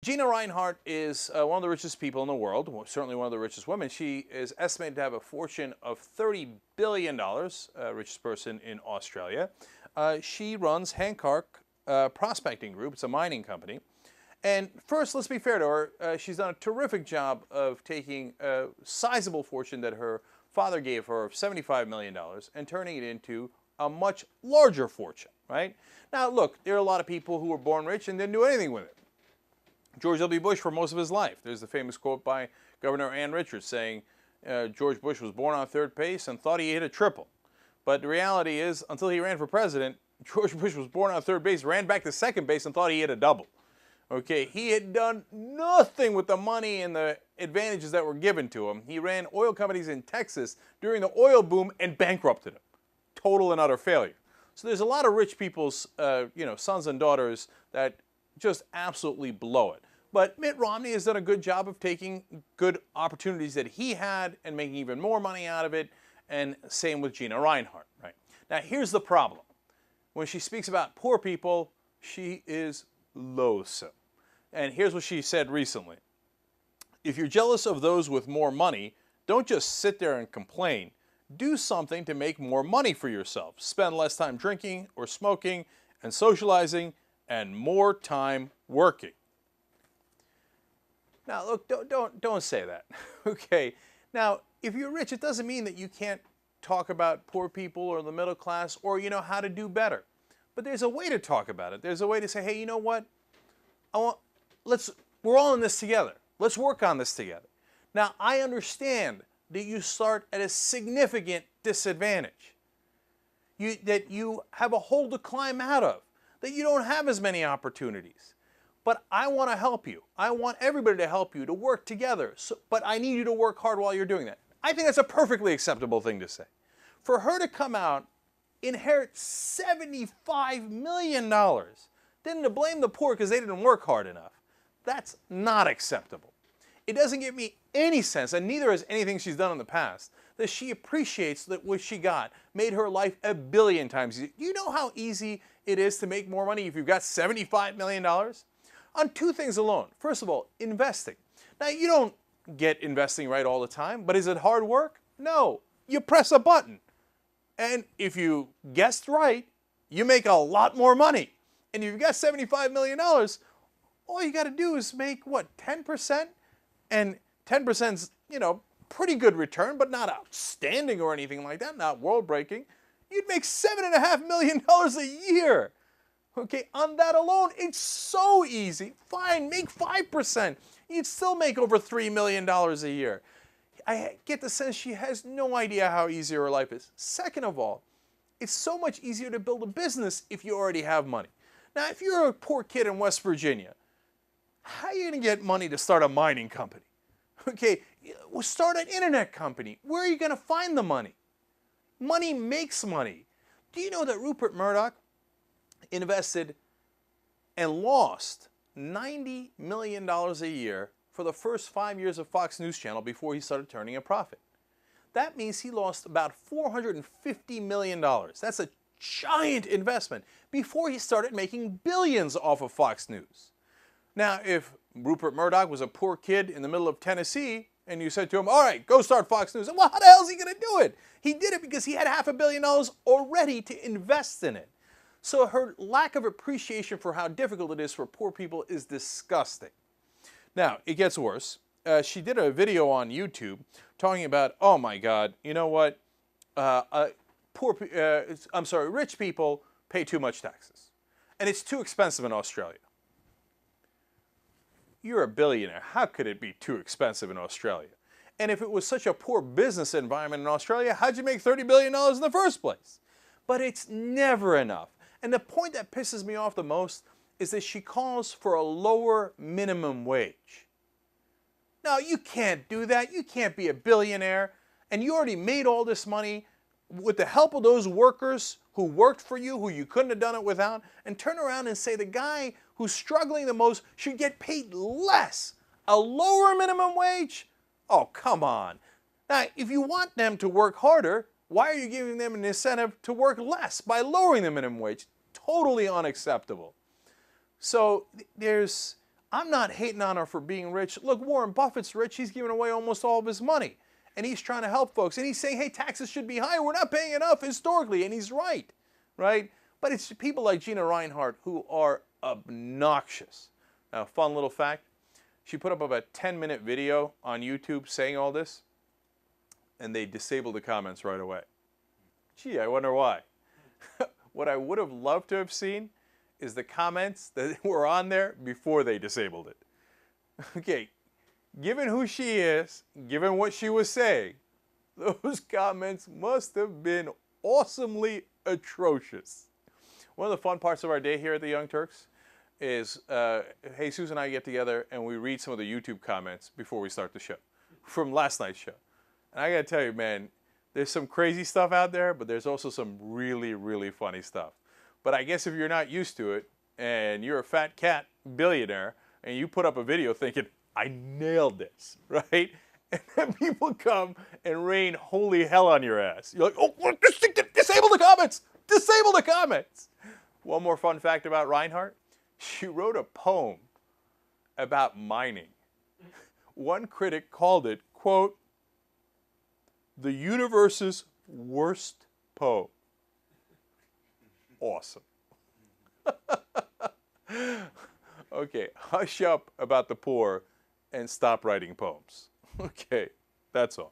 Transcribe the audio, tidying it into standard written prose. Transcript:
Gina Rinehart is one of the richest people in the world, certainly one of the richest women. She is estimated to have a fortune of $30 billion, richest person in Australia. She runs Hancock Prospecting Group. It's a mining company. And first, let's be fair to her. She's done a terrific job of taking a sizable fortune that her father gave her of $75 million and turning it into a much larger fortune, right? Now, look, there are a lot of people who were born rich and didn't do anything with it. George W. Bush for most of his life. There's the famous quote by Governor Ann Richards saying George Bush was born on third base and thought he hit a triple. But the reality is, until he ran for president, George Bush was born on third base, ran back to second base, and thought he hit a double. Okay, he had done nothing with the money and the advantages that were given to him. He ran oil companies in Texas during the oil boom and bankrupted them. Total and utter failure. So there's a lot of rich people's, sons and daughters that just absolutely blow it. But Mitt Romney has done a good job of taking good opportunities that he had and making even more money out of it, and same with Gina Rinehart, right? Now, here's the problem. When she speaks about poor people, she is loathsome. And here's what she said recently. If you're jealous of those with more money, don't just sit there and complain. Do something to make more money for yourself. Spend less time drinking or smoking and socializing and more time working. Now, look, don't say that, okay? Now, if you're rich, it doesn't mean that you can't talk about poor people or the middle class or, how to do better. But there's a way to talk about it. There's a way to say, hey, you know what? We're all in this together. Let's work on this together. Now, I understand that you start at a significant disadvantage, that you have a hole to climb out of, that you don't have as many opportunities. But I want to help you. I want everybody to help you, to work together. But I need you to work hard while you're doing that. I think that's a perfectly acceptable thing to say. For her to come out, inherit $75 million, then to blame the poor because they didn't work hard enough, that's not acceptable. It doesn't give me any sense, and neither has anything she's done in the past, that she appreciates that what she got made her life a billion times easier. Do you know how easy it is to make more money if you've got $75 million? On two things alone. First of all, investing. Now, you don't get investing right all the time, but is it hard work? No. You press a button. And if you guessed right, you make a lot more money. And if you've got $75 million, all you got to do is make, 10%? And 10% is, pretty good return, but not outstanding or anything like that, not world-breaking. You'd make $7.5 million a year. Okay, on that alone, it's so easy. Fine, make 5%. You'd still make over $3 million a year. I get the sense she has no idea how easy her life is. Second of all, it's so much easier to build a business if you already have money. Now, if you're a poor kid in West Virginia, how are you going to get money to start a mining company? Okay, well, start an internet company. Where are you going to find the money? Money makes money. Do you know that Rupert Murdoch invested and lost $90 million a year for the first 5 years of Fox News Channel before he started turning a profit? That means he lost about $450 million. That's a giant investment before he started making billions off of Fox News. Now, if Rupert Murdoch was a poor kid in the middle of Tennessee and you said to him, all right, go start Fox News, well, how the hell is he going to do it? He did it because he had $500 million already to invest in it. So her lack of appreciation for how difficult it is for poor people is disgusting. Now, it gets worse. She did a video on YouTube talking about, oh my God, you know what? Rich people pay too much taxes. And it's too expensive in Australia. You're a billionaire. How could it be too expensive in Australia? And if it was such a poor business environment in Australia, how'd you make $30 billion in the first place? But it's never enough. And the point that pisses me off the most is that she calls for a lower minimum wage. Now, you can't do that. You can't be a billionaire. And you already made all this money with the help of those workers who worked for you, who you couldn't have done it without, and turn around and say the guy who's struggling the most should get paid less. A lower minimum wage? Oh, come on. Now, if you want them to work harder, why are you giving them an incentive to work less by lowering the minimum wage? Totally unacceptable. So there's I'm not hating on her for being rich. Look, Warren Buffett's rich. He's giving away almost all of his money. And he's trying to help folks. And he's saying, hey, taxes should be higher. We're not paying enough historically. And he's right, right? But it's people like Gina Rinehart who are obnoxious. Now, fun little fact. She put up about a 10-minute video on YouTube saying all this. And they disabled the comments right away. Gee, I wonder why. What I would have loved to have seen is the comments that were on there before they disabled it. Okay, given who she is, given what she was saying, those comments must have been awesomely atrocious. One of the fun parts of our day here at the Young Turks is Jesus and I get together and we read some of the YouTube comments before we start the show from last night's show. And I gotta tell you, man, there's some crazy stuff out there, but there's also some really, really funny stuff. But I guess if you're not used to it, and you're a fat cat billionaire, and you put up a video thinking, I nailed this, right? And then people come and rain holy hell on your ass. You're like, oh, disable the comments! Disable the comments! One more fun fact about Rinehart. She wrote a poem about mining. One critic called it, quote, the universe's worst poem. Awesome. Okay, hush up about the poor and stop writing poems. Okay, that's all.